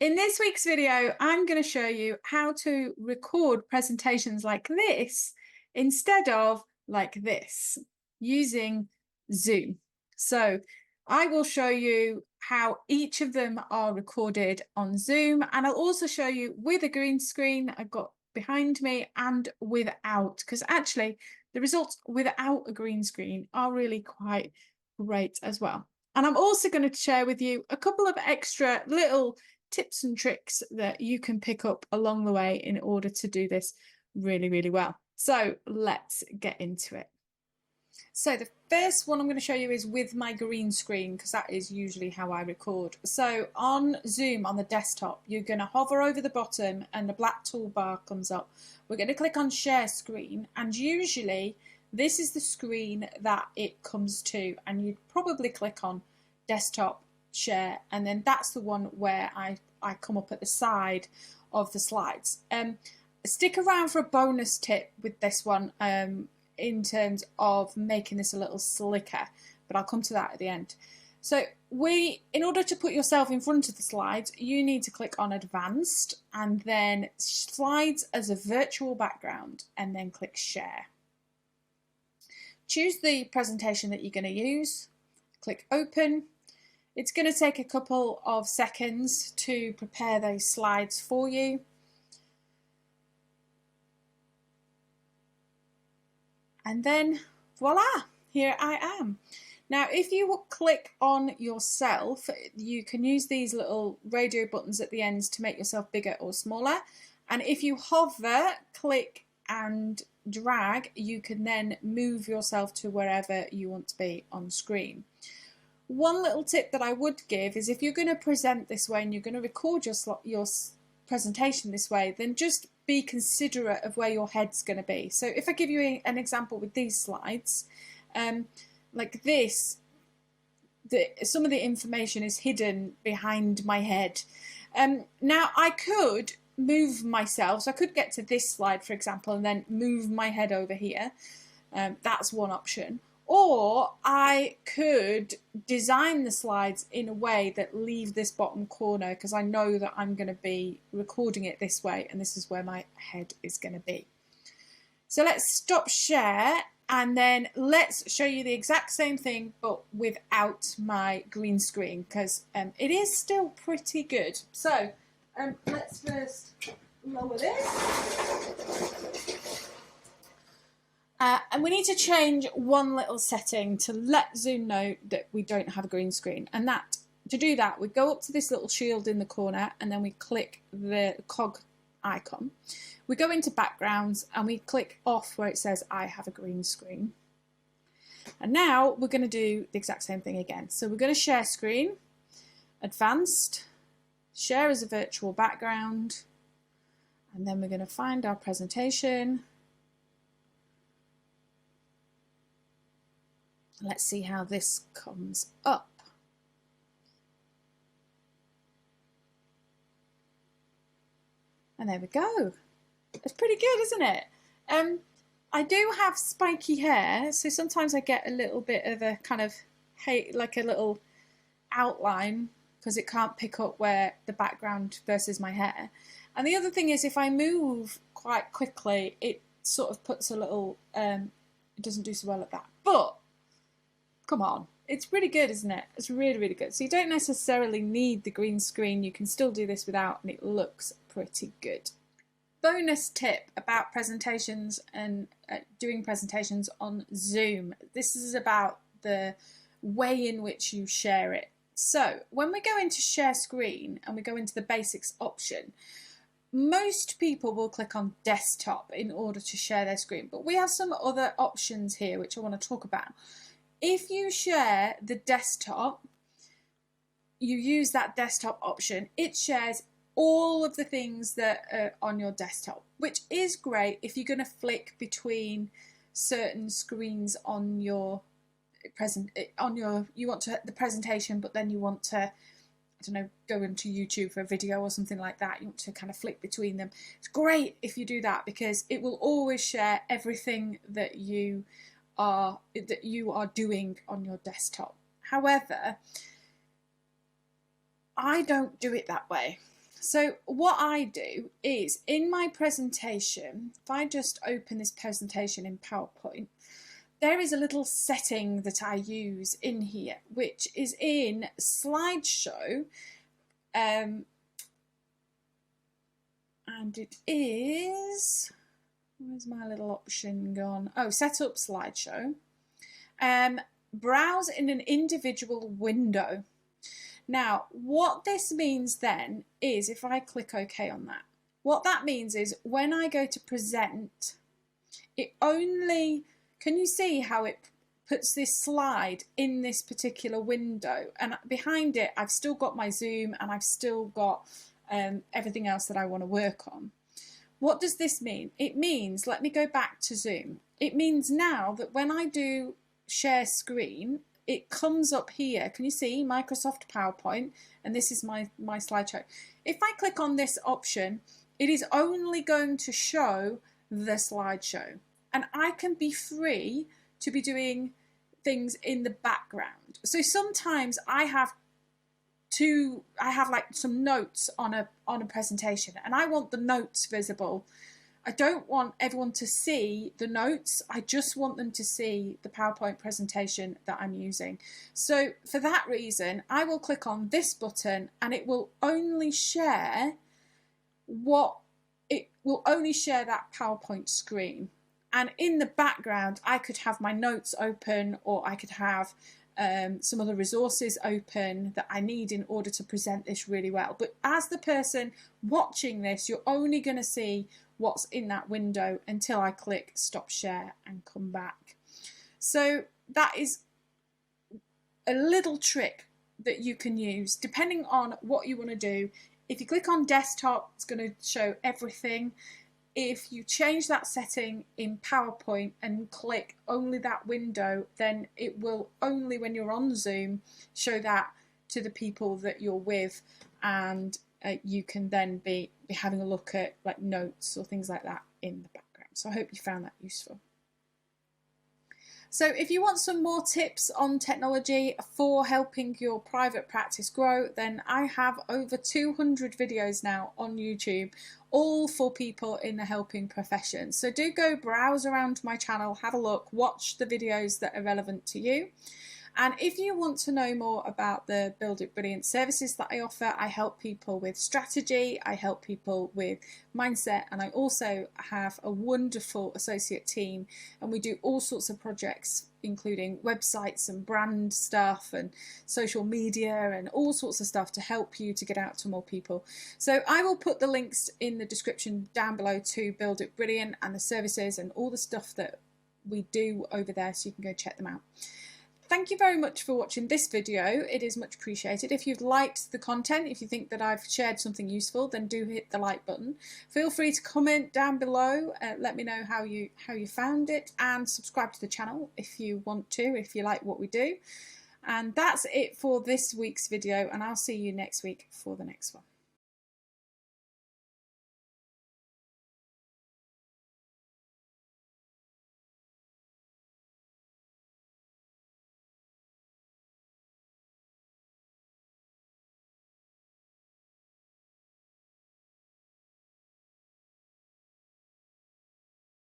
In this week's video, I'm going to show you how to record presentations like this instead of like this using Zoom. So I will show you how each of them are recorded on Zoom, and I'll also show you with a green screen I've got behind me and without, because actually the results without a green screen are really quite great as well. And I'm also going to share with you a couple of extra little tips and tricks that you can pick up along the way in order to do this really, really well. So let's get into it. So the first one I'm going to show you is with my green screen, because that is usually how I record. So on Zoom on the desktop, you're going to hover over the bottom and the black toolbar comes up. We're going to click on share screen, and usually this is the screen that it comes to, and you'd probably click on desktop share, and then that's the one where I come up at the side of the slides. Stick around for a bonus tip with this one in terms of making this a little slicker, but I'll come to that at the end. So in order to put yourself in front of the slides, you need to click on advanced and then slides as a virtual background, and then click share. Choose the presentation that you're going to use, click open. It's going to take a couple of seconds to prepare those slides for you. And then voila, here I am. Now, if you click on yourself, you can use these little radio buttons at the ends to make yourself bigger or smaller. And if you hover, click and drag, you can then move yourself to wherever you want to be on screen. One little tip that I would give is if you're going to present this way and you're going to record your presentation this way, then just be considerate of where your head's going to be. So if I give you an example with these slides, like this, some of the information is hidden behind my head. Now I could move myself, so I could get to this slide, for example, and then move my head over here. That's one option. Or I could design the slides in a way that leave this bottom corner, because I know that I'm going to be recording it this way and this is where my head is going to be. So let's stop share, and then let's show you the exact same thing but without my green screen, because it is still pretty good. So let's first lower this. And we need to change one little setting to let Zoom know that we don't have a green screen. And to do that, we go up to this little shield in the corner, and then we click the cog icon. We go into backgrounds and we click off where it says I have a green screen. And now we're going to do the exact same thing again. So we're going to share screen, advanced, share as a virtual background, and then we're going to find our presentation. Let's see how this comes up. And there we go. It's pretty good, isn't it? I do have spiky hair, so sometimes I get a little bit of a kind of like a little outline, because it can't pick up where the background versus my hair. And the other thing is, if I move quite quickly, it sort of puts a little, it doesn't do so well at that. But come on, it's pretty good, isn't it? It's really, really good. So you don't necessarily need the green screen. You can still do this without, and it looks pretty good. Bonus tip about presentations and doing presentations on Zoom. This is about the way in which you share it. So when we go into share screen and we go into the basics option, most people will click on desktop in order to share their screen, but we have some other options here which I want to talk about. If you share the desktop, you use that desktop option, it shares all of the things that are on your desktop, which is great if you're going to flick between certain screens on your the presentation, but then you want to, I don't know, go into YouTube for a video or something like that. You want to kind of flick between them. It's great if you do that, because it will always share everything that you are doing on your desktop. However, I don't do it that way. So what I do is in my presentation, if I just open this presentation in PowerPoint, there is a little setting that I use in here, which is in slideshow. And it is, where's my little option gone? Oh, set up slideshow. Browse in an individual window. Now, what this means then is if I click OK on that, what that means is when I go to present, it only, can you see how it puts this slide in this particular window? And behind it, I've still got my Zoom and I've still got everything else that I want to work on. What does this mean? It means, let me go back to Zoom. It means now that when I do share screen, it comes up here. Can you see Microsoft PowerPoint? And this is my slideshow. If I click on this option, it is only going to show the slideshow. And I can be free to be doing things in the background. So sometimes I have like some notes on a presentation and I want the notes visible. I don't want everyone to see the notes. I just want them to see the PowerPoint presentation that I'm using. So for that reason, I will click on this button and it will only share that PowerPoint screen. And in the background, I could have my notes open, or I could have some other resources open that I need in order to present this really well. But as the person watching this, you're only going to see what's in that window until I click stop share and come back. So that is a little trick that you can use depending on what you want to do. If you click on desktop, it's going to show everything. If you change that setting in PowerPoint and click only that window, then it will only when you're on Zoom show that to the people that you're with, and you can then be having a look at like notes or things like that in the background. So I hope you found that useful. So if you want some more tips on technology for helping your private practice grow, then I have over 200 videos now on YouTube, all for people in the helping profession. So do go browse around my channel, have a look, watch the videos that are relevant to you. And if you want to know more about the Build It Brilliant services that I offer, I help people with strategy, I help people with mindset, and I also have a wonderful associate team, and we do all sorts of projects, including websites and brand stuff and social media and all sorts of stuff to help you to get out to more people. So I will put the links in the description down below to Build It Brilliant and the services and all the stuff that we do over there, so you can go check them out. Thank you very much for watching this video. It is much appreciated. If you've liked the content, if you think that I've shared something useful, then do hit the like button. Feel free to comment down below. Let me know how you found it, and subscribe to the channel if you want to, if you like what we do. And that's it for this week's video, and I'll see you next week for the next one.